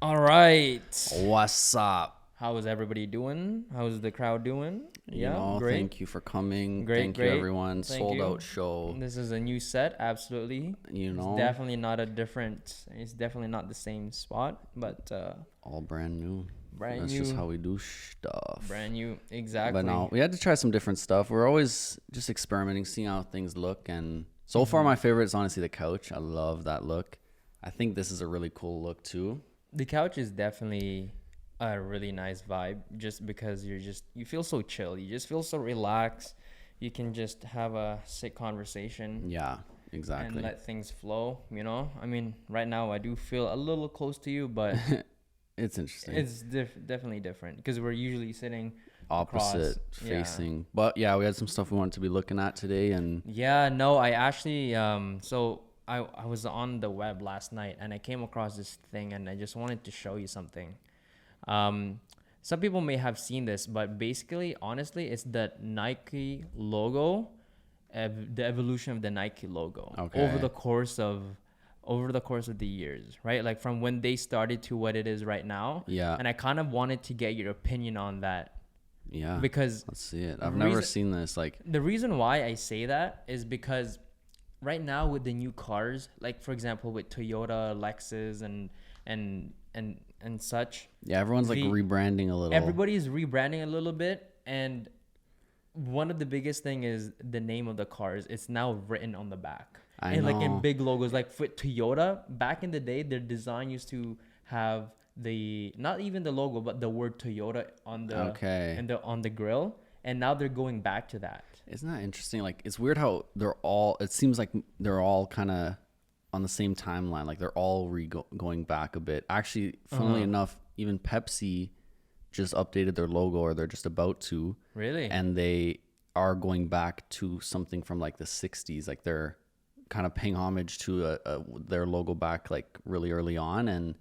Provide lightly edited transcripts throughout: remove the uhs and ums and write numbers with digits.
All right. What's up? How is everybody doing? How's the crowd doing? Yeah, great. Thank you for coming. Great, Thank you, great. everyone. Thank Sold you. out show. This is a new set, absolutely. You It's know, definitely not a different, it's definitely not the same spot, but all brand new. brand That's just new, how we do stuff. brand new, But exactly. no, we had to try some different stuff. We're always just experimenting, seeing how things look. And so far, my favorite is honestly the couch. I love that look. I think this is a really cool look too. The couch is definitely a really nice vibe just because you feel so chill. You just feel so relaxed. You can just have a sick conversation Yeah, and exactly. let things flow, you know? I mean, right now I do feel a little close to you, but It's interesting. it's definitely different because we're usually sitting Opposite across. Yeah. facing. But yeah, we had some stuff we wanted to be looking at today. And Yeah, no, I actually so I was on the web last night and I came across this thing and I just wanted to show you something. Um some people may have seen this, but basically, honestly, it's the Nike logo, the evolution of the Nike logo Okay. over the course of the years, right? Like from when they started to what it is right now. Yeah. And I kind of wanted to get your opinion on that Yeah. because Let's see it. I've never seen this. Like, the reason why I say that is because right now with the new cars, like for example with Toyota, Lexus, and such, yeah, everyone's like the rebranding a little. everybody is rebranding a little bit, and one of the biggest thing is the name of the cars. It's now written on the back. I And like in know. big logos, like for Toyota, back in the day, their design used to have the not even the logo, but the word Toyota on the Okay. and the on the grill. And now they're going back to that. Isn't that interesting? Like, it's weird how it seems like they're all kind of on the same timeline. Like, they're all going back a bit. Actually, funnily enough, even Pepsi just updated their logo, or they're just about to. Really? And they are going back to something from like the 60s. Like, they're kind of paying homage to their logo back like really early on. And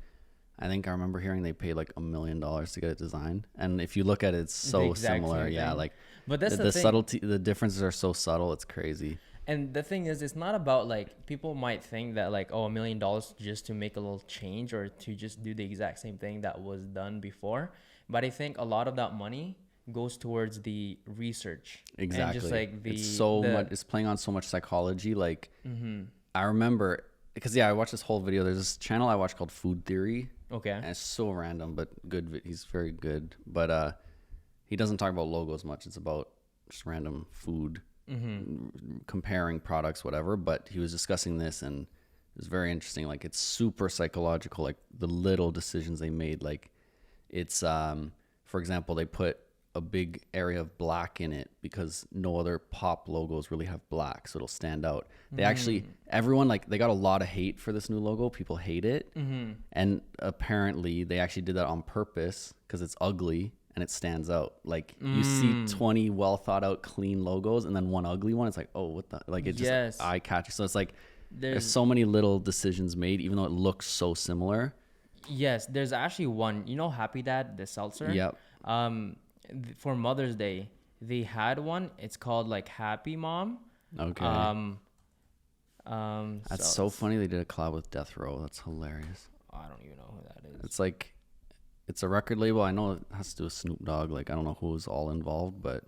I think I remember hearing they paid like $1 million to get it designed. And if you look at it, it's The so exact similar. same Yeah, thing. like But that's the thing. subtlety, the differences are so subtle. It's crazy. And the thing is, it's not about like people might think that like, oh, $1 million just to make a little change or to just do the exact same thing that was done before. But I think a lot of that money goes towards the research. Exactly. And just like it's so the much. It's playing on so much psychology. Like, I remember because I watched this whole video. There's this channel I watch called Food Theory. okay. And it's so random, but good. He's very good. But he doesn't talk about logos much. It's about just random food, comparing products, whatever. But he was discussing this, and it was very interesting. Like, it's super psychological. Like, the little decisions they made. Like, it's for example, they put a big area of black in it because no other pop logos really have black, so it'll stand out. They actually, everyone, like, they got a lot of hate for this new logo. People hate it. And apparently they actually did that on purpose because it's ugly and it stands out. Like, you see 20 well thought out clean logos and then one ugly one. It's like, oh, what the, like, it just Yes. eye catchy. So it's like there's There's so many little decisions made, even though it looks so similar. yes, there's actually one. You know, Happy Dad, the seltzer. Yep. For Mother's Day, they had one. It's called like Happy Mom. Okay. That's So so funny. They did a collab with Death Row. That's hilarious. I don't even know who that is. It's like, it's a record label. I know it has to do with Snoop Dogg. Like, I don't know who's all involved, but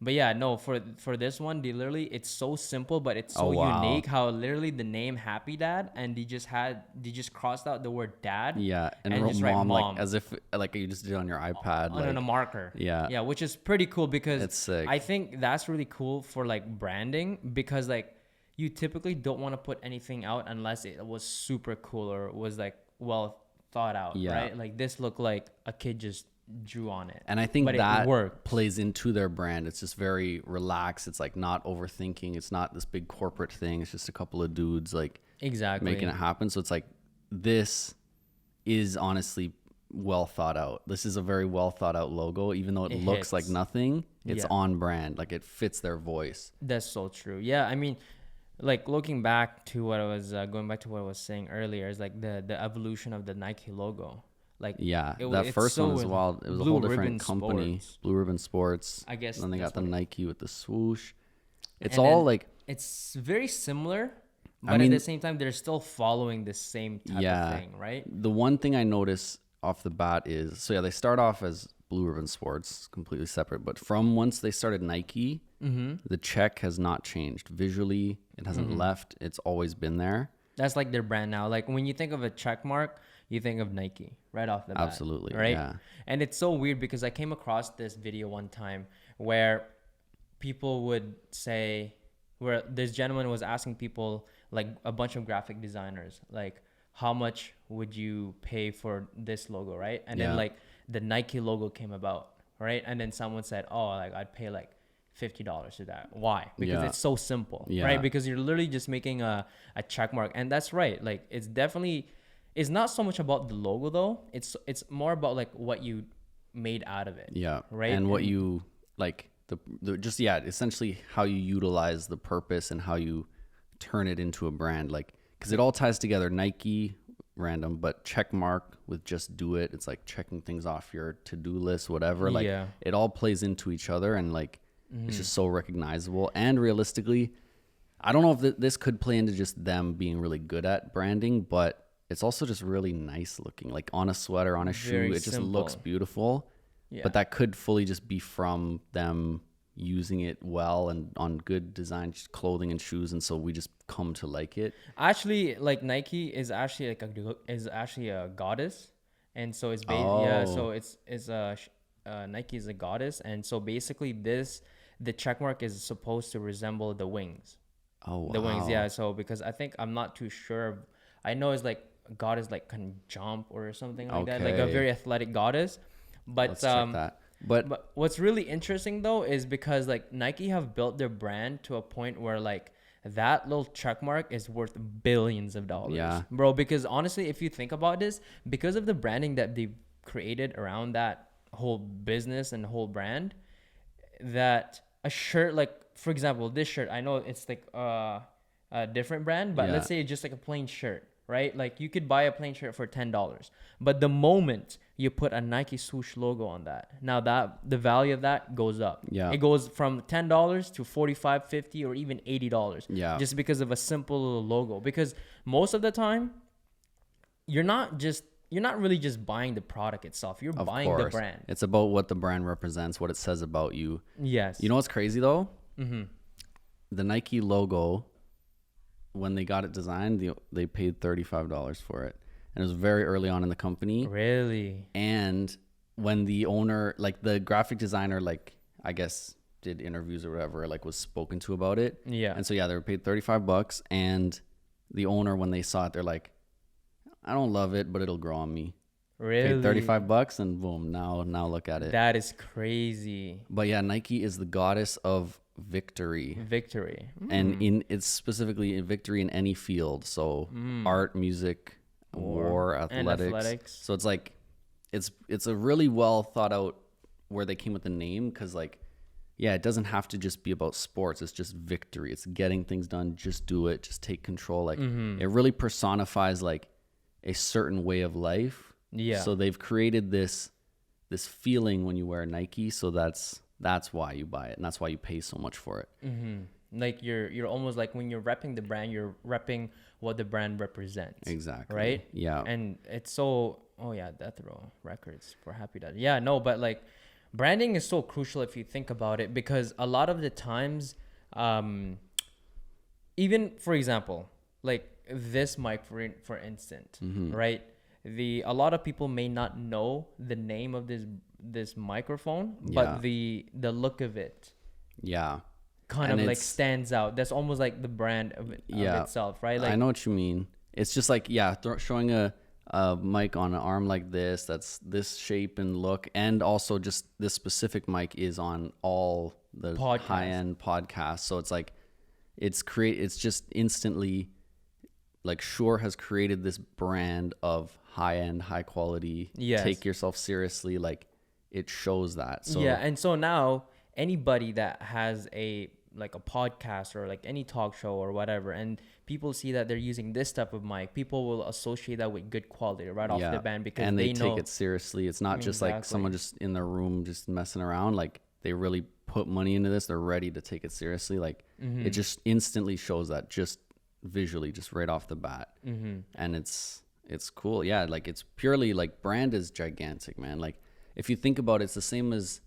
But yeah, no, for this one, they literally it's so simple, but it's so Oh, wow. unique. How literally the name Happy Dad, and they just crossed out the word dad. yeah, and, And wrote just write mom, mom. like as if like you just did it on your iPad. On a Like, marker. yeah. Yeah, which is pretty cool because It's sick. I think that's really cool for like branding because like you typically don't want to put anything out unless it was super cool or was like well thought out, Yeah. right? Like this looked like a kid just drew on it. And I think But it that worked. plays into their brand. It's just very relaxed. It's like not overthinking. It's not this big corporate thing. It's just a couple of dudes like Exactly. making it happen. So it's like, this is honestly well thought out. This is a very well thought out logo, even though it looks like hits. nothing. It's Yeah. on brand. Like, it fits their voice. That's so true. Yeah, I mean, like looking back to what I was going back to what I was saying earlier is like the evolution of the Nike logo. Like Yeah, that it's first one so was wild. It was a Blue whole Ribbon different company, Sports. Blue Ribbon Sports. I guess And then they that's got the what Nike with the swoosh. It's And all then like, it's very similar I But at the mean, same time, they're still following the same type of thing, right? the one thing I notice off the bat is, so yeah, they start off as Blue Ribbon Sports, completely separate. But from once they started Nike, the check has not changed. Visually, it hasn't left. It's always been there. That's like their brand now. Like when you think of a check mark, you think of Nike right off the bat. Absolutely, right? yeah. And it's so weird because I came across this video one time where people would say, where this gentleman was asking people, like a bunch of graphic designers, like, how much would you pay for this logo, right? And then Yeah. like the Nike logo came about, right? And then someone said, oh, like I'd pay like $50 to that. Why? Because Yeah. it's so simple, Yeah. right? Because you're literally just making a check mark. And that's right. Like it's definitely, it's not so much about the logo though. It's more about like what you made out of it. Yeah. Right. And what you like, the just, yeah, essentially how you utilize the purpose and how you turn it into a brand. Like, because it all ties together. Nike, random, but check mark with just do it. It's like checking things off your to-do list, whatever. Like Yeah. it all plays into each other, and like it's just so recognizable. And realistically, I don't know if this could play into just them being really good at branding, but it's also just really nice looking. Like on a sweater, on a Very shoe, it just looks simple. beautiful. Yeah. But that could fully just be from them using it well and on good design clothing and shoes, and so we just come to like it. Actually, like Nike is actually like a goddess, and so it's yeah. Oh. So Nike is a goddess, and so basically the check mark is supposed to resemble the wings. Oh wow. The wings, yeah. So because I think I'm not too sure. I know it's like goddess like can jump or something like that, like a Okay. very athletic goddess. But Let's check that. But what's really interesting though is because like Nike have built their brand to a point where like that little check mark is worth billions of dollars. Yeah. Bro, because honestly, if you think about this, because of the branding that they created around that whole business and whole brand, that a shirt, like for example, this shirt, I know it's like a different brand, but Yeah. let's say just like a plain shirt, right? Like you could buy a plain shirt for $10, but the moment you put a Nike swoosh logo on that, now that the value of that goes up. Yeah. It goes from $10 to $45, $50, or even $80. Yeah. Just because of a simple little logo. Because most of the time, you're not really just buying the product itself. You're of buying the course, brand. it's about what the brand represents, what it says about you. Yes. You know what's crazy though? The Nike logo, when they got it designed, they paid $35 for it, and it was very early on in the company. Really? And when the owner, like the graphic designer, like I guess did interviews or whatever, like was spoken to about it. Yeah. And so yeah, they were paid $35, and the owner, when they saw it, they're like, I don't love it, but it'll grow on me. Really? Paid $35, and boom, now look at it. That is crazy. But yeah, Nike is the goddess of victory. Victory. And it's specifically in victory in any field. So art, music, war, and athletics. So it's like it's a really well thought out where they came with the name, because like, yeah, it doesn't have to just be about sports. It's just victory. It's getting things done. Just do it. Just take control. Like it really personifies like a certain way of life. Yeah. So they've created this feeling when you wear Nike. So that's why you buy it, and that's why you pay so much for it. Like you're almost like when you're repping the brand, you're repping what the brand represents. Exactly. Right? Yeah. And it's so, oh yeah, Death Row Records for Happy Dad. Yeah, no, but like branding is so crucial if you think about it, because a lot of the times, even for example, like this mic for instance, right? A lot of people may not know the name of this microphone, but the look of it Yeah. kind And of like it's- stands out. That's almost like the brand of itself, right? Like I know what you mean. It's just like, yeah, showing a mic on an arm like this, that's this shape and look, and also just this specific mic is on all the Podcasts. high-end podcasts. So it's like it's just instantly like Shure has created this brand of high-end, high quality. Yes. Take yourself seriously. Like it shows that. So yeah, and so now anybody that has a podcast or like any talk show or whatever, and people see that they're using this type of mic, people will associate that with good quality right off the bat, because and they take know it seriously. It's not just like someone just in their room just messing around. Like they really put money into this. They're ready to take it seriously. Like it just instantly shows that just visually, just right off the bat. Mm-hmm. And it's cool. Yeah, like it's purely like brand is gigantic, man. Like if you think about it, it's the same as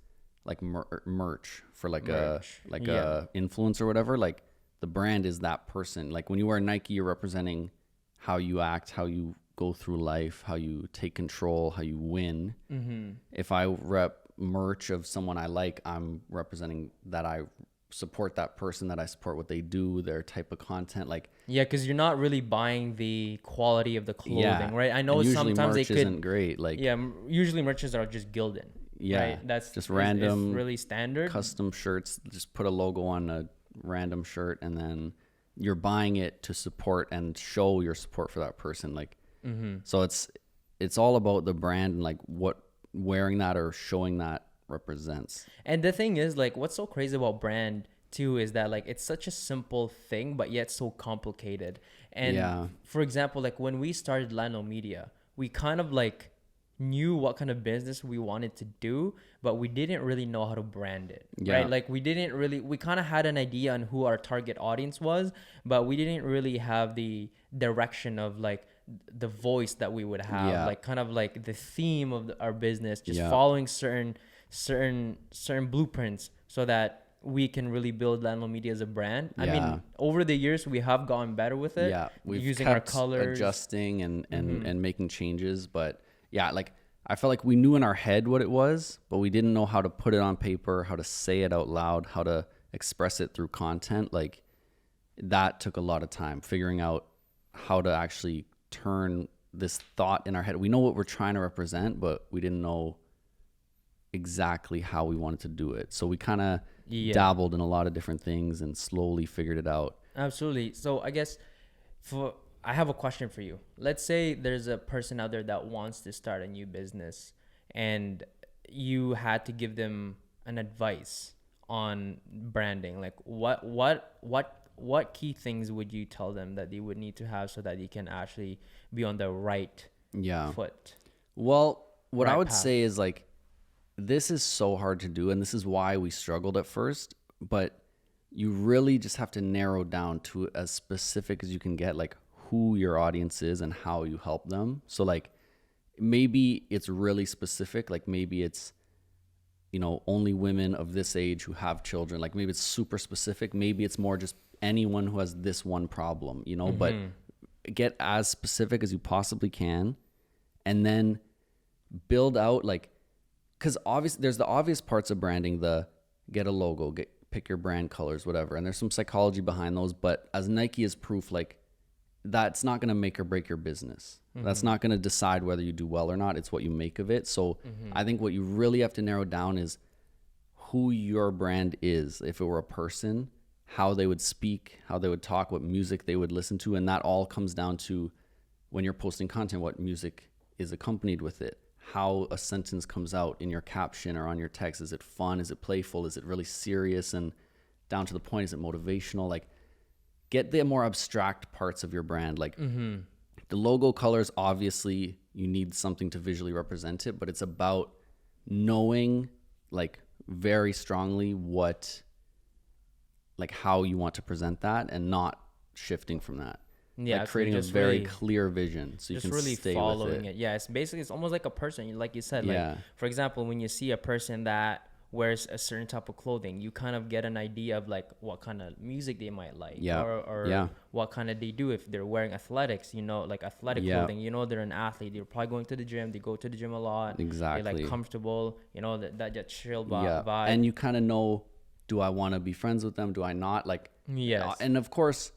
like merch for like Yeah. a influencer or whatever. Like the brand is that person. Like when you wear Nike, you're representing how you act, how you go through life, how you take control, how you win. Mm-hmm. If I rep merch of someone I like, I'm representing that I support that person, that I support what they do, their type of content. Like, Yeah, because you're not really buying the quality of the yeah. clothing, right? I know And usually sometimes they merch isn't could. great. Like, Yeah, usually merches are just gilded, yeah, right? That's just is random really standard. custom shirts. Just put a logo on a random shirt, and then you're buying it to support and show your support for that person. Like, Mm-hmm. so it's all about the brand and like what wearing that or showing that represents. And the thing is, like, what's so crazy about brand too is that like it's such a simple thing, but yet so complicated. And Yeah. for example, like when we started Lanllo Media, we kind of like knew what kind of business we wanted to do, but we didn't really know how to brand it, Yeah. right? Like we kind of had an idea on who our target audience was, but we didn't really have the direction of like the voice that we would have, Yeah. like kind of like the theme of our business, just Yeah. following certain blueprints so that we can really build Lanllo Media as a brand. I Yeah. mean, over the years we have gotten better with it. Yeah, we've using kept our colors, adjusting and making changes, but yeah, like I felt like we knew in our head what it was, but we didn't know how to put it on paper, how to say it out loud, how to express it through content. Like that took a lot of time figuring out how to actually turn this thought in our head. We know what we're trying to represent, but we didn't know exactly how we wanted to do it. So we kind of Yeah. dabbled in a lot of different things and slowly figured it out. Absolutely. So I guess I have a question for you. Let's say there's a person out there that wants to start a new business and you had to give them an advice on branding. Like what key things would you tell them that they would need to have so that they can actually be on the right Yeah. foot? Well, what I Right would path. say is like, this is so hard to do, and this is why we struggled at first, but you really just have to narrow down to as specific as you can get, like who your audience is and how you help them. So like maybe it's really specific, like maybe it's, you know, only women of this age who have children. Like maybe it's super specific. Maybe it's more just anyone who has this one problem, you know, but get as specific as you possibly can, and then build out like, because obviously there's the obvious parts of branding, the get a logo, pick your brand colors, whatever. And there's some psychology behind those, but as Nike is proof, like that's not going to make or break your business. That's not going to decide whether you do well or not. It's what you make of it. So I think what you really have to narrow down is who your brand is. If it were a person, how they would speak, how they would talk, what music they would listen to. And that all comes down to when you're posting content, what music is accompanied with it, how a sentence comes out in your caption or on your text. Is it fun? Is it playful? Is it really serious and down to the point? Is it motivational? Like get the more abstract parts of your brand. Like the logo colors, obviously you need something to visually represent it, but it's about knowing like very strongly what, like how you want to present that and not shifting from that. Yeah, like so creating a just very really- clear vision so you just can really stay following with it. Yeah, it's basically, it's almost like a person, like you said. Like Yeah. for example, when you see a person that wears a certain type of clothing, you kind of get an idea of like what kind of music they might like, Yeah. or Yeah. what kind of they do. If they're wearing athletics, you know, like athletic Yeah. clothing, you know, they're an athlete, they're probably going to the gym, they go to the gym a lot, they're Exactly. like comfortable, you know, that chill Yeah. vibe. And you kind of know, do I want to be friends with them? Do I not? Like, Yes. and of course,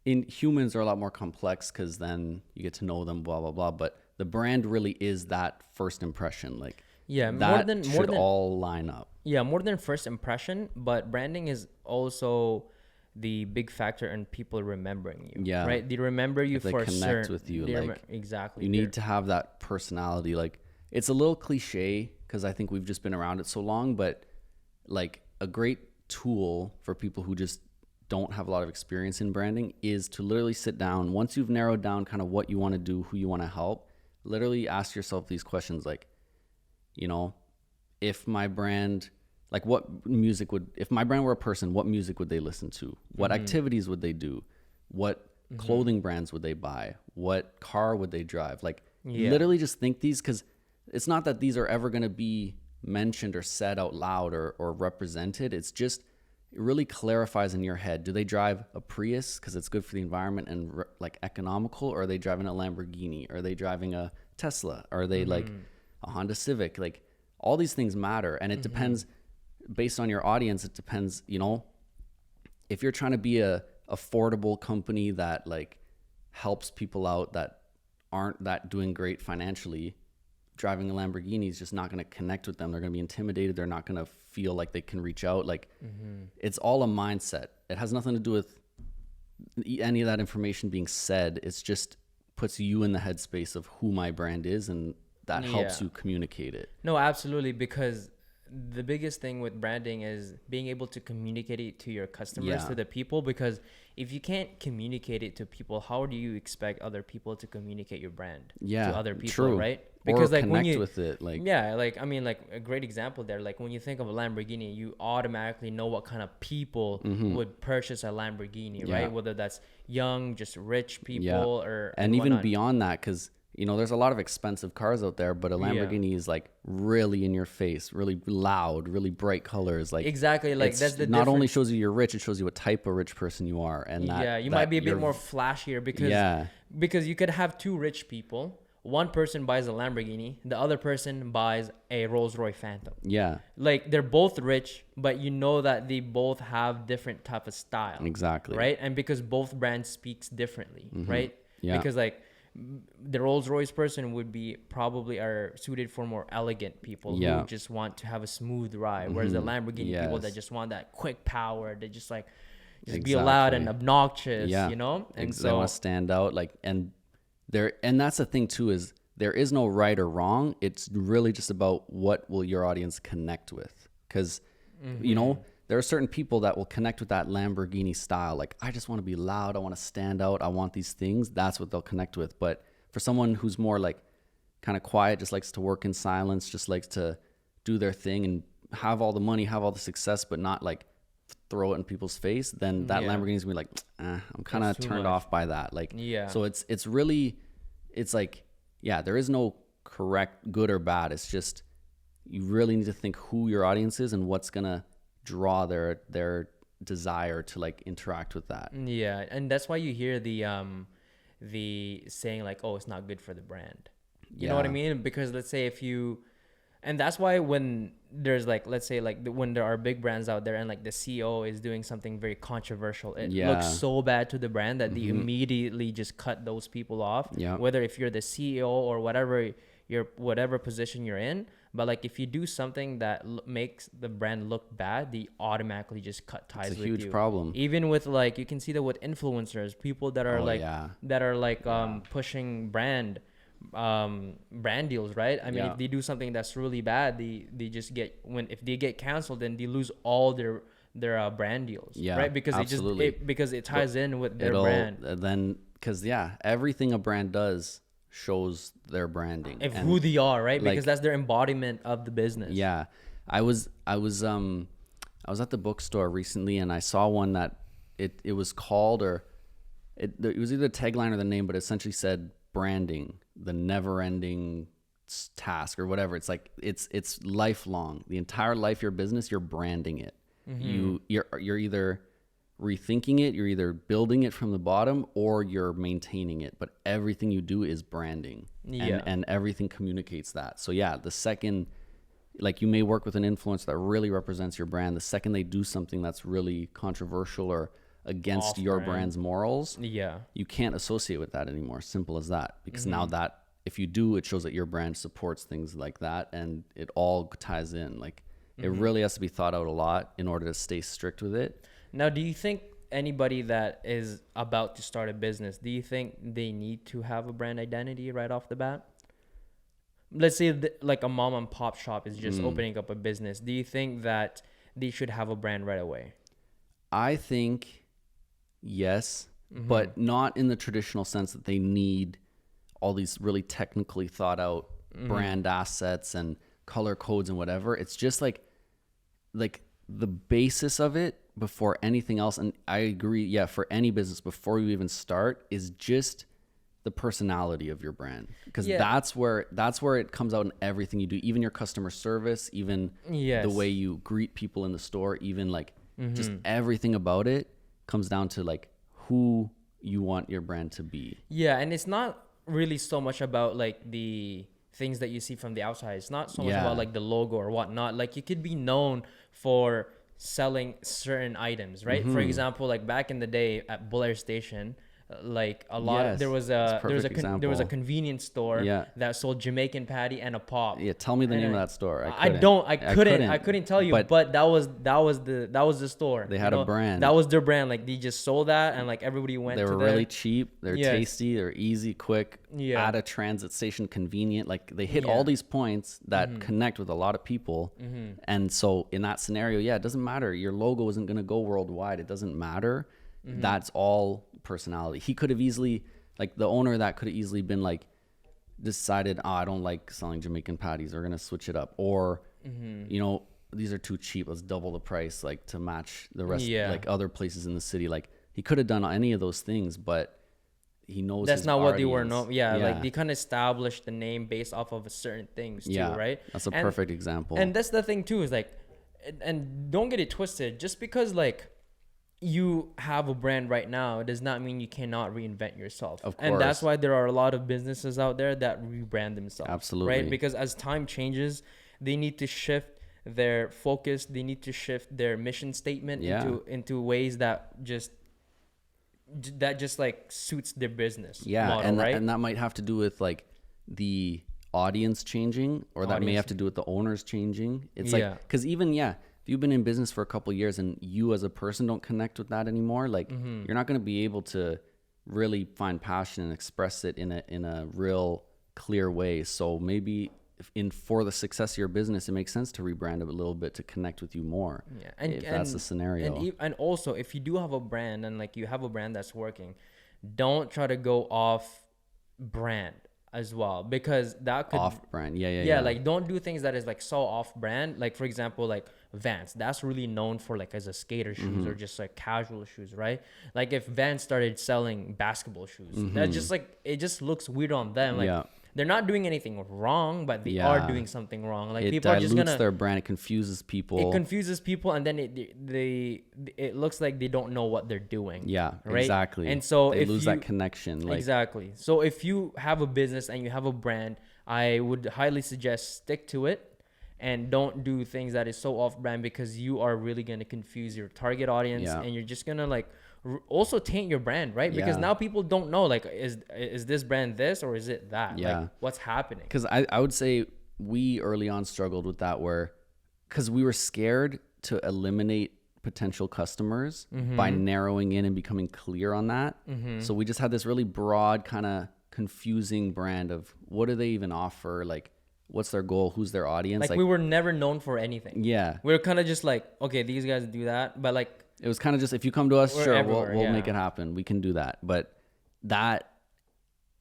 in humans are a lot more complex because then you get to know them, blah, blah, blah. But the brand really is that first impression. Like, Yeah, that more should than all line up. Yeah, more than first impression, but branding is also the big factor in people remembering you. Yeah. Right? They remember you If they for connect certain, with you, they like, exactly. You need to have that personality. Like, it's a little cliche because I think we've just been around it so long, but like a great tool for people who just don't have a lot of experience in branding is to literally sit down. Once you've narrowed down kind of what you want to do, who you want to help, literally ask yourself these questions like, you know, if my brand, like what music would, if my brand were a person, what music would they listen to? What activities would they do? What clothing brands would they buy? What car would they drive? Like Yeah. literally just think these, because it's not that these are ever going to be mentioned or said out loud or represented. It's just, it really clarifies in your head. Do they drive a Prius because it's good for the environment and like economical, or are they driving a Lamborghini? Are they driving a Tesla? Are they like a Honda Civic? Like all these things matter, and it depends based on your audience. It depends, you know, if you're trying to be a affordable company that like helps people out that aren't that doing great financially, driving a Lamborghini is just not going to connect with them. They're going to be intimidated. They're not going to feel like they can reach out. Like it's all a mindset. It has nothing to do with any of that information being said. It's just puts you in the headspace of who my brand is, and that helps you communicate it. No, absolutely, because the biggest thing with branding is being able to communicate it to your customers, to the people, because if you can't communicate it to people, how do you expect other people to communicate your brand to other people, true. right? Because or like connect when you with it, like like I mean, like a great example there, like when you think of a Lamborghini, you automatically know what kind of people would purchase a Lamborghini, right? Whether that's young, just rich people, or and even whatnot. beyond that, because you know there's a lot of expensive cars out there, but a Lamborghini is like really in your face, really loud, really bright colors. Like exactly, like that's the not difference. only shows you you're rich, it shows you what type of rich person you are, and that you that might be a bit you're- more flashier because you could have two rich people. One person buys a Lamborghini, the other person buys a Rolls-Royce Phantom. Yeah, Like they're both rich, but you know that they both have different type of style. exactly. Right? And because both brands speaks differently, right? Yeah. Because like the Rolls-Royce person would be probably are suited for more elegant people who just want to have a smooth ride, whereas the Lamborghini people that just want that quick power, they just like be loud and obnoxious, you know? And they want to stand out, like, and that's the thing too, is there is no right or wrong. It's really just about what will your audience connect with, because you know there are certain people that will connect with that Lamborghini style. Like, I just want to be loud, I want to stand out, I want these things. That's what they'll connect with. But for someone who's more like kind of quiet, just likes to work in silence, just likes to do their thing and have all the money, have all the success, but not like throw it in people's face, then that Lamborghini's gonna be like, I'm kind of turned off by that. Like, so it's really, it's like, there is no correct good or bad. It's just, you really need to think who your audience is and what's gonna draw their desire to like interact with that. Yeah, and that's why you hear the saying like, oh, it's not good for the brand. You know what I mean? Because let's say if you, and that's why when there's like, let's say like when there are big brands out there and like the CEO is doing something very controversial, it looks so bad to the brand that they immediately just cut those people off. Whether if you're the CEO or whatever position you're in, but like if you do something that makes the brand look bad, they automatically just cut ties with you. It's a huge problem. Even with like, you can see that with influencers, people that are pushing brand deals, right? I mean, if they do something that's really bad, they just get, if they get canceled, then they lose all their brand deals, right? Because because it ties in with their brand. Then because everything a brand does shows their branding and who they are, right? Because that's their embodiment of the business. I was at the bookstore recently and I saw one that it was called, or it was either the tagline or the name, but it essentially said branding, the never-ending task or whatever. It's like it's lifelong. The entire life of your business, you're branding it. You're either rethinking it, you're either building it from the bottom, or you're maintaining it. But everything you do is branding, and everything communicates that. So the second, like, you may work with an influencer that really represents your brand, the second they do something that's really controversial or against your brand's morals, you can't associate with that anymore. Simple as that. Because now that if you do, it shows that your brand supports things like that, and it all ties in. Like, it really has to be thought out a lot in order to stay strict with it. Now, do you think anybody that is about to start a business, do you think they need to have a brand identity right off the bat? Let's say like a mom and pop shop is just opening up a business. Do you think that they should have a brand right away? I think yes, but not in the traditional sense that they need all these really technically thought out brand assets and color codes and whatever. It's just like the basis of it before anything else, and I agree, yeah, for any business, before you even start, is just the personality of your brand, because Yeah. that's where it comes out in everything you do, even your customer service, even Yes. the way you greet people in the store, even like just Mm-hmm. everything about it comes down to like who you want your brand to be. Yeah, and it's not really so much about like the things that you see from the outside. It's not so much Yeah. about like the logo or whatnot. Like you could be known for selling certain items, right? Mm-hmm. For example, like back in the day at Bull Air Station, like a lot Yes, there was that's a a there was a perfect there was a example. convenience store Yeah. that sold Jamaican patty and a pop. Yeah, tell me the And name of I- that store. I couldn't tell you, but that was the store. They had a brand. That was their brand. Like they just sold that, and like everybody went. They to were there. really cheap. They're Yes. tasty. They're easy, quick, Yeah. at a transit station, convenient. Like they hit Yeah. all these points that connect with a lot of people. And so in that scenario, yeah, it doesn't matter. Your logo isn't going to go worldwide. It doesn't matter. That's all personality. He could have easily, like the owner of that could have easily been like, decided, I don't like selling Jamaican patties. We're going to switch it up. Or, you know, these are too cheap. Let's double the price, like to match the rest, Yeah. like other places in the city. Like he could have done any of those things, but he knows That's his not what they were audience. known. Yeah, like they kind of established the name based off of certain things too, Yeah, right? that's a And- perfect example. And that's the thing too, is like, and don't get it twisted. Just because like you have a brand right now does not mean you cannot reinvent yourself. Of And that's course. why there are a lot of businesses out there that rebrand themselves. Absolutely. Right? Because as time changes, they need to shift their focus. They need to shift their mission statement Yeah. into ways that just like suits their business Yeah, model, and right? and that might have to do with like the audience changing, or that may Audience. have to do with the owners changing. It's Yeah. like, because even, yeah, if you've been in business for a couple of years and you as a person don't connect with that anymore, like you're not going to be able to really find passion and express it in a real clear way. So maybe for the success of your business, it makes sense to rebrand it a little bit to connect with you more. Yeah, if that's the scenario. And also, if you do have a brand and like you have a brand that's working, don't try to go off brand as well, because that could Off brand, yeah. like don't do things that is like so off brand. Like for example, like Vans, that's really known for like as a skater shoes or just like casual shoes, right? Like if Vans started selling basketball shoes, that just like it just looks weird on them. Like Yeah. they're not doing anything wrong, but they Yeah. are doing something wrong. Like It people are dilutes just gonna their brand. It confuses people. it confuses people, and then it looks like they don't know what they're doing. Yeah, right? exactly. And so they if lose you, that connection. Like, exactly. So if you have a business and you have a brand, I would highly suggest stick to it and don't do things that is so off brand, because you are really going to confuse your target audience, Yeah. and you're just going to like also taint your brand, right? Because Yeah. now people don't know, like, is this brand this or is it that? Yeah. Like, what's happening? because I would say we early on struggled with that, because we were scared to eliminate potential customers by narrowing in and becoming clear on that. So we just had this really broad kind of confusing brand of what do they even offer? Like, what's their goal? Who's their audience? Like we were never known for anything. Yeah. We were kind of just like, okay, these guys do that, but like, It was kind of just, if you come to us, We're sure, everywhere, we'll yeah. make it happen. We can do that. But that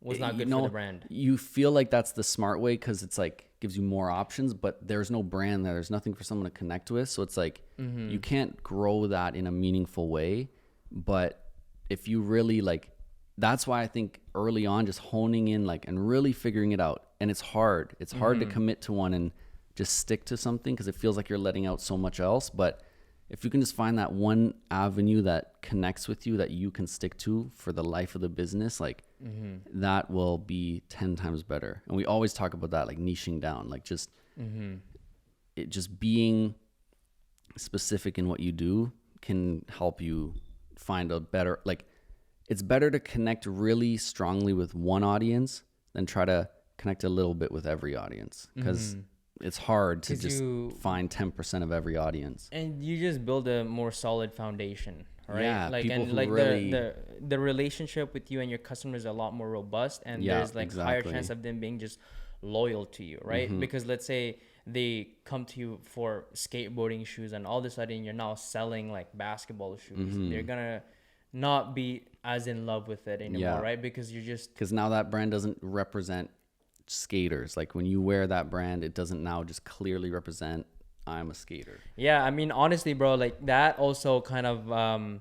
was not you good know, for the brand. You feel like that's the smart way because it's like gives you more options, but there's no brand there. There's nothing for someone to connect with. So it's like you can't grow that in a meaningful way. But if you really like, that's why I think early on, just honing in like and really figuring it out. And it's hard. It's hard to commit to one and just stick to something because it feels like you're letting out so much else. But if you can just find that one avenue that connects with you that you can stick to for the life of the business, like that will be 10 times better. And we always talk about that, like niching down, like just it just being specific in what you do can help you find a better, like it's better to connect really strongly with one audience than try to connect a little bit with every audience, because it's hard to 'Cause just you- find 10% of every audience. And you just build a more solid foundation, right? Yeah, like people and who like really- the relationship with you and your customers is a lot more robust, and Yeah, there's like higher exactly. chance of them being just loyal to you, right? Because let's say they come to you for skateboarding shoes and all of a sudden you're now selling like basketball shoes. They're gonna not be as in love with it anymore, Yeah. right? Because you're just Because now that brand doesn't represent skaters. Like when you wear that brand, it doesn't now just clearly represent I'm a skater. Yeah, I mean, honestly, bro, like that also kind of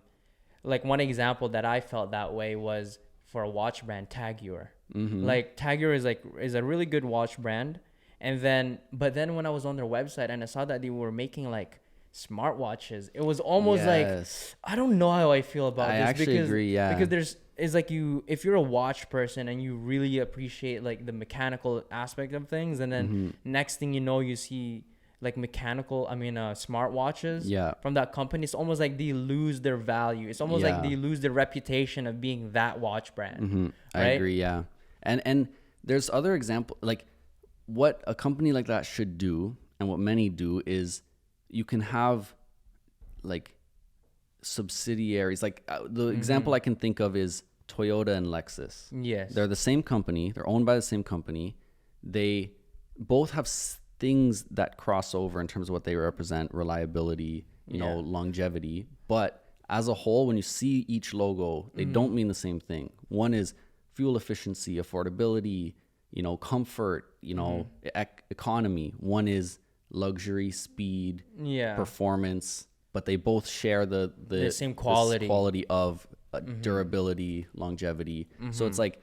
like one example that I felt that way was for a watch brand, Tag Heuer. Like Tag Heuer is a really good watch brand, and then when I was on their website and I saw that they were making like smartwatches, it was almost like Yes. I don't know how I feel about I this actually because agree, yeah. because there's it's like if you're a watch person and you really appreciate like the mechanical aspect of things, and then next thing you know you see like smartwatches Yeah. from that company, it's almost like they lose their value. It's almost like Yeah. they lose their reputation of being that watch brand. I Right? agree, yeah. And there's other example, like what a company like that should do, and what many do is you can have like subsidiaries. Like the example I can think of is Toyota and Lexus. Yes. They're the same company. They're owned by the same company. They both have things that cross over in terms of what they represent, reliability, you know, longevity. But as a whole, when you see each logo, they don't mean the same thing. One is fuel efficiency, affordability, you know, comfort, you know, economy. One is luxury, speed, performance, but they both share the same quality. this quality of durability, longevity. So it's like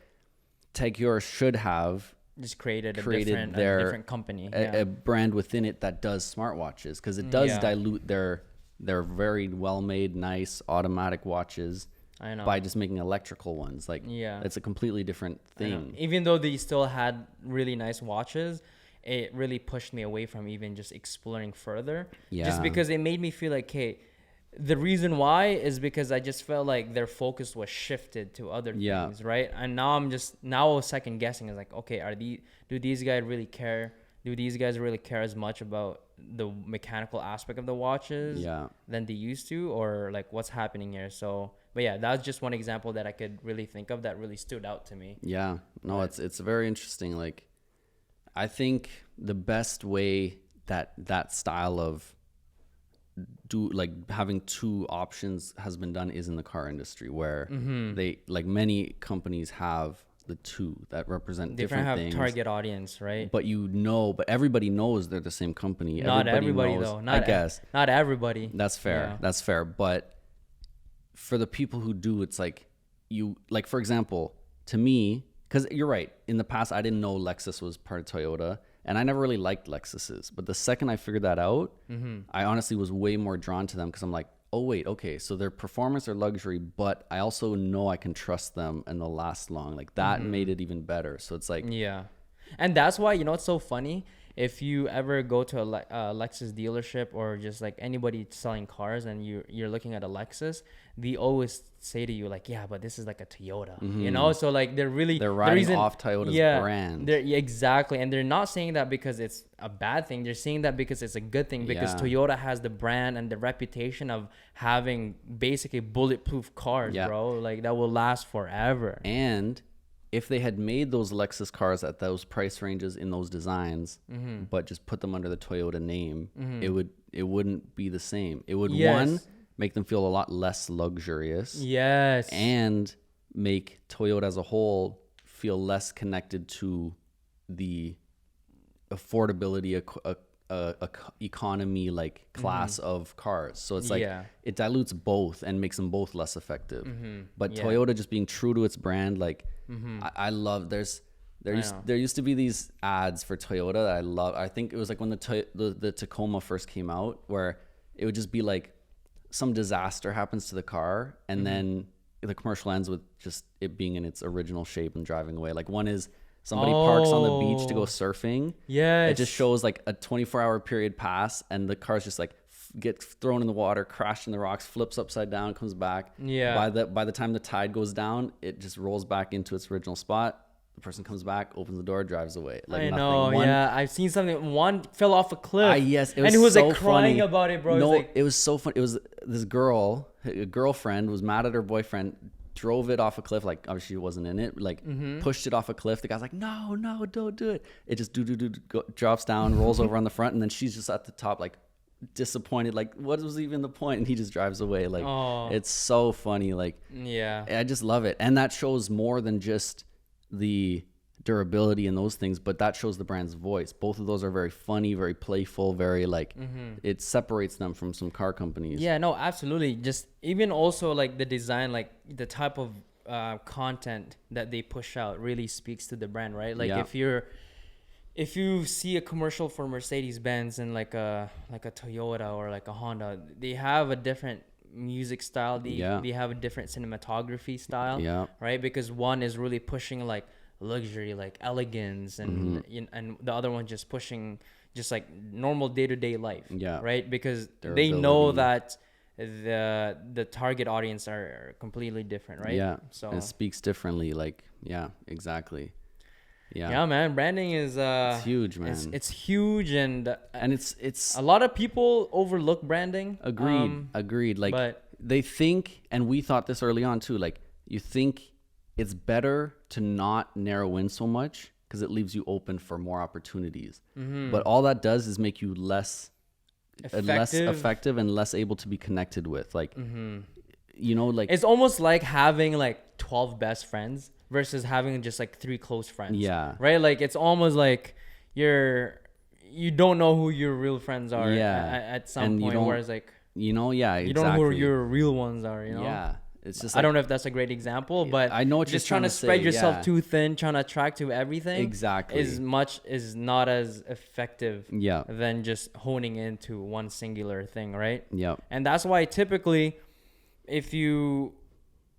Tag Heuer should have Just created a their different company. a brand within it that does smartwatches, because it does dilute their very well made, nice automatic watches. I know. By just making electrical ones. Like, Yeah. it's a completely different thing. Even though they still had really nice watches, it really pushed me away from even just exploring further. Yeah. Just because it made me feel like, hey, the reason why is because I just felt like their focus was shifted to other things, right? And now I'm second guessing. Is like, okay, do these guys really care? Do these guys really care as much about the mechanical aspect of the watches than they used to, or like what's happening here? So, but yeah, that's just one example that I could really think of that really stood out to me. Yeah, no, it's very interesting. Like, I think the best way that style of having two options has been done is in the car industry, where they, like many companies, have the two that represent different things. Target audience, right? But everybody knows they're the same company. Not everybody knows, though. I guess not everybody. that's fair. Yeah. That's fair. But for the people who do, it's like for example, to me, because you're right. In the past, I didn't know Lexus was part of Toyota, and I never really liked Lexuses. But the second I figured that out, I honestly was way more drawn to them, because I'm like, oh wait, okay, so their performance or luxury, but I also know I can trust them and they'll last long. Like that made it even better. So it's like, and that's why, you know, it's so funny. If you ever go to a Lexus dealership, or just like anybody selling cars, and you're looking at a Lexus, they always say to you like, yeah, but this is like a Toyota, you know? So like they're riding off Toyota's brand. Exactly. And they're not saying that because it's a bad thing. They're saying that because it's a good thing, because Toyota has the brand and the reputation of having basically bulletproof cars, bro. Like that will last forever. And if they had made those Lexus cars at those price ranges in those designs, but just put them under the Toyota name, it wouldn't be the same. It would one, make them feel a lot less luxurious. Yes. And make Toyota as a whole feel less connected to the affordability, economy like class of cars. So it's like it dilutes both and makes them both less effective. But Toyota just being true to its brand, like I love. There used to be these ads for Toyota that I love. I think it was like when the Tacoma first came out, where it would just be like some disaster happens to the car, and then the commercial ends with just it being in its original shape and driving away. Like one is somebody parks on the beach to go surfing. Yeah, it just shows like a 24-hour period pass, and the car's just like gets thrown in the water, crashed in the rocks, flips upside down, comes back. Yeah. By the time the tide goes down, it just rolls back into its original spot. The person comes back, opens the door, drives away. Like I nothing. know. I've seen something. One fell off a cliff. Yes, and he was so like crying funny. about it, bro. No, it was so funny. It was this girl, a girlfriend, was mad at her boyfriend, drove it off a cliff. Like obviously she wasn't in it. Like pushed it off a cliff. The guy's like, no, don't do it. It just drops down, rolls over on the front, and then she's just at the top, like disappointed. Like what was even the point? And he just drives away. Like it's so funny. Like I just love it, and that shows more than just the durability and those things, but that shows the brand's voice. Both of those are very funny, very playful, very like it separates them from some car companies. Yeah, no, absolutely. Just even also like the design, like the type of content that they push out really speaks to the brand, right? Like if you see a commercial for Mercedes-Benz and like a Toyota or like a Honda, they have a different music style. They have a different cinematography style, right? Because one is really pushing like luxury, like elegance, and and the other one just pushing just like normal day-to-day life, right? Because they know that the target audience are completely different, right? So it speaks differently, like exactly. Yeah, man, branding is it's huge, man. It's huge, and it's a lot of people overlook branding. Agreed. Like, but they think, and we thought this early on too, like you think it's better to not narrow in so much because it leaves you open for more opportunities. But all that does is make you less effective and less able to be connected with. Like, you know, like it's almost like having like 12 best friends versus having just like 3 close friends. Yeah. Right? Like it's almost like you don't know who your real friends are at some point, whereas like you know, exactly. You don't know who your real ones are, you know? Yeah. It's just like, I don't know if that's a great example, but I know what just you're trying to spread yourself too thin, trying to attract to everything. Exactly. is not as effective than just honing into one singular thing, right? Yeah. And that's why typically if you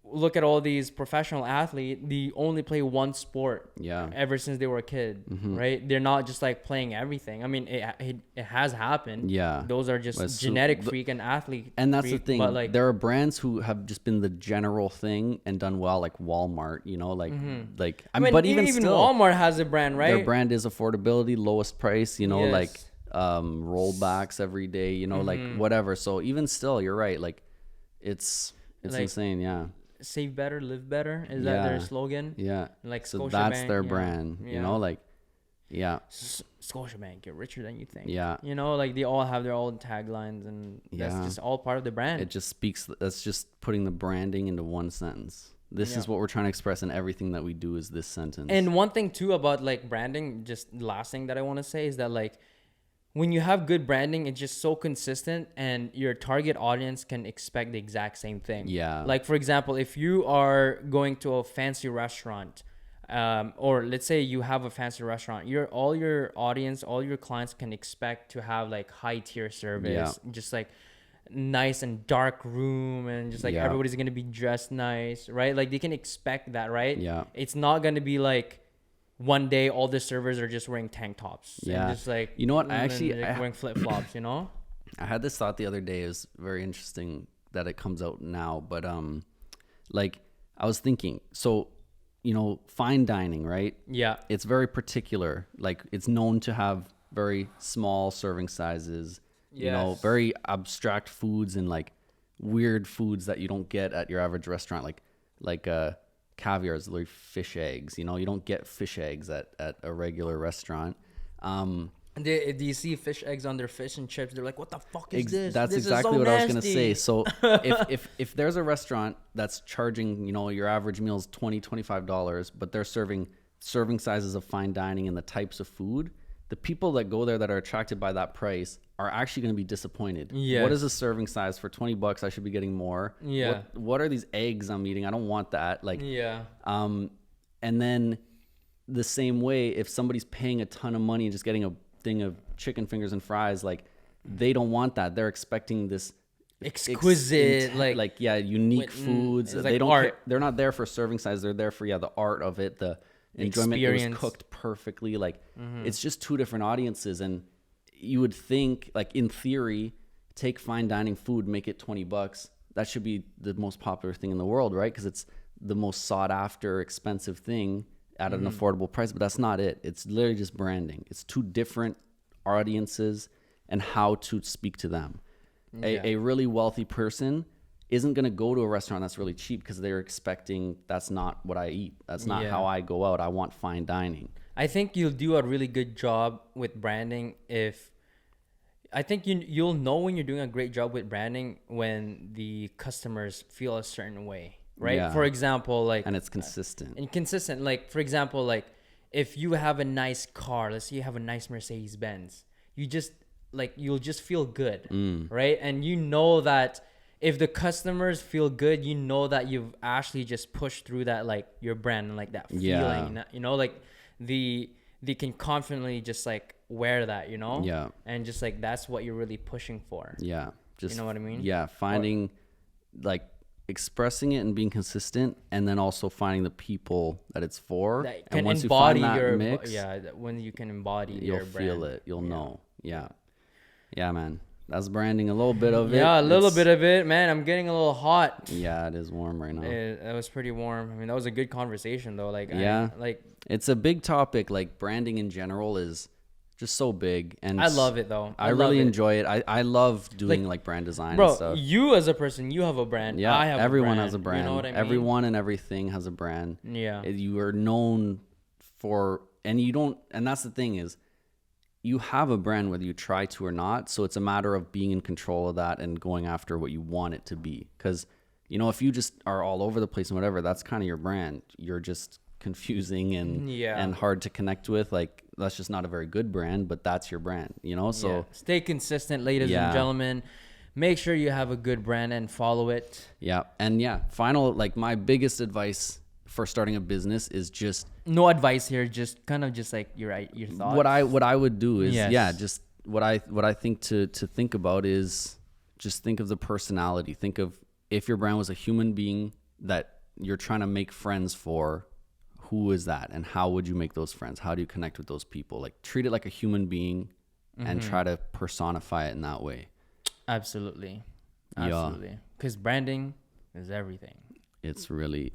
look at all these professional athletes, they only play one sport ever since they were a kid, right? They're not just like playing everything. I mean, it has happened. Yeah. Those are just genetic freak and athlete. And that's freak, the thing. But like, there are brands who have just been the general thing and done well, like Walmart, you know, like, I mean, but even still, Walmart has a brand, right? Their brand is affordability, lowest price, you know, like, rollbacks every day, you know, like whatever. So even still, you're right. Like it's like, insane. Yeah. Save better, live better. Is that their slogan? Yeah. Like so that's their brand, you know, like, Scotiabank, get richer than you think. Yeah. You know, like they all have their own taglines, and that's just all part of the brand. It just speaks, that's just putting the branding into one sentence. This is what we're trying to express in everything that we do is this sentence. And one thing too about like branding, just last thing that I want to say is that like, when you have good branding, it's just so consistent and your target audience can expect the exact same thing. Yeah. Like, for example, if you are going to a fancy restaurant, or let's say you have a fancy restaurant, all your audience, all your clients can expect to have like high tier service, just like nice and dark room, and just like everybody's going to be dressed nice, right? Like they can expect that, right? Yeah. It's not going to be like, one day all the servers are just wearing tank tops and just like, you know what, I wearing flip-flops, you know. I had this thought the other day. Is very interesting that it comes out now, but like I was thinking, so you know, fine dining, right? Yeah, it's very particular. Like it's known to have very small serving sizes, you know, very abstract foods and like weird foods that you don't get at your average restaurant, like caviar is literally fish eggs. You know, you don't get fish eggs at a regular restaurant. Do you see fish eggs on their fish and chips? They're like, what the fuck is this? That's this exactly is so what nasty. I was going to say. So if there's a restaurant that's charging, you know, your average meal is $20-$25, but they're serving sizes of fine dining and the types of food, the people that go there that are attracted by that price are actually going to be disappointed. Yes. What is a serving size for $20? I should be getting more. Yeah. What are these eggs I'm eating? I don't want that. Like, and then the same way, if somebody's paying a ton of money and just getting a thing of chicken fingers and fries, like they don't want that. They're expecting this exquisite, unique foods. Like they don't art. they're not there for serving size. They're there for the art of it, the enjoyment. It was cooked perfectly. Like it's just two different audiences. And you would think, like in theory, take fine dining food, make it $20. That should be the most popular thing in the world, right? Because it's the most sought after, expensive thing at an affordable price. But that's not it. It's literally just branding. It's two different audiences and how to speak to them. A really wealthy person isn't going to go to a restaurant that's really cheap because they're expecting that's not what I eat. That's not how I go out. I want fine dining. I think you'll do a really good job with branding I think you'll know when you're doing a great job with branding when the customers feel a certain way, right? For example, like, and it's consistent. Like, for example, like if you have a nice car, let's say you have a nice Mercedes Benz, you just like you'll just feel good, right? And you know that if the customers feel good, you know that you've actually just pushed through that, like your brand and like that feeling, you know, like they can confidently just like wear that, you know? Yeah. And just like that's what you're really pushing for. Yeah. Just, you know what I mean? Yeah. Finding, like, expressing it and being consistent, and then also finding the people that it's for. That And can once you embody find that your mix, when you can embody you'll your brand. feel it. You'll know. Yeah. Yeah, man. That's branding. A little bit of it. Yeah, a little It's- bit of it, man. I'm getting a little hot. Yeah, it is warm right now. It was pretty warm. I mean, that was a good conversation though. Like, Yeah. like It's a big topic. Like, branding in general is just so big, and I love it though. I love really it. enjoy it. I love doing like brand design Bro, and stuff. you as a person, you have a brand. Yeah, I have everyone a brand. has a brand. You know what I mean? Everyone and everything has a brand. Yeah. You are known for, and you don't, and that's the thing is, you have a brand whether you try to or not. So it's a matter of being in control of that and going after what you want it to be. Because, you know, if you just are all over the place and whatever, that's kind of your brand. You're just confusing and hard to connect with. Like, that's just not a very good brand, but that's your brand, you know? So Yeah. Stay consistent, ladies and gentlemen. Make sure you have a good brand and follow it. yeah. And yeah, final, like, my biggest advice for starting a business is just No advice here, just kind of just like your thoughts. what I would do is Yes. just what I think to think about is just think of the personality. Think of if your brand was a human being that you're trying to make friends for, who is that, and how would you make those friends? How do you connect with those people? Like, treat it like a human being and try to personify it in that way. Absolutely. Yeah. Absolutely. Because branding is everything. It's really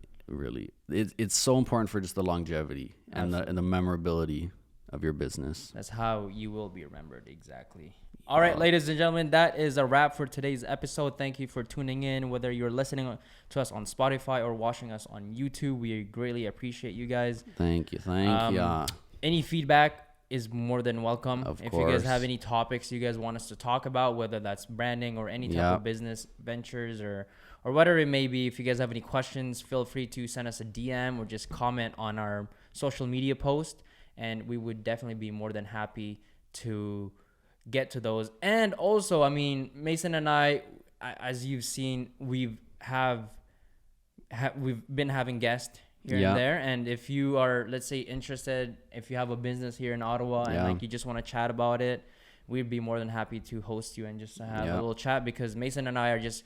it's so important for just the longevity and the memorability of your business. That's how you will be remembered. Exactly. All right, ladies and gentlemen, that is a wrap for today's episode. Thank you for tuning in. Whether you're listening to us on Spotify or watching us on YouTube, we greatly appreciate you guys. Thank you. Any feedback is more than welcome. Of if course. you guys have any topics you guys want us to talk about, whether that's branding or any type of business ventures or whatever it may be, if you guys have any questions, feel free to send us a DM or just comment on our social media post, and we would definitely be more than happy to get to those. And also, I mean, Mason and I, as you've seen, we've been having guests here and there. And if you are, let's say, interested, if you have a business here in Ottawa and like you just want to chat about it, we'd be more than happy to host you and just have a little chat, because Mason and I are just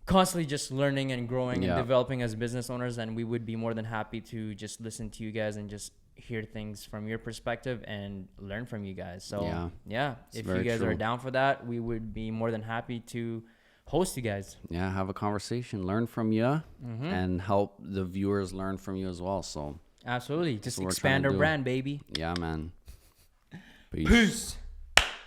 constantly just learning and growing and developing as business owners, and we would be more than happy to just listen to you guys and just hear things from your perspective and learn from you guys. So if you guys are down for that, we would be more than happy to host you guys. Have a conversation, learn from you, and help the viewers learn from you as well. So absolutely, just expand our brand, baby. Yeah, man. Peace.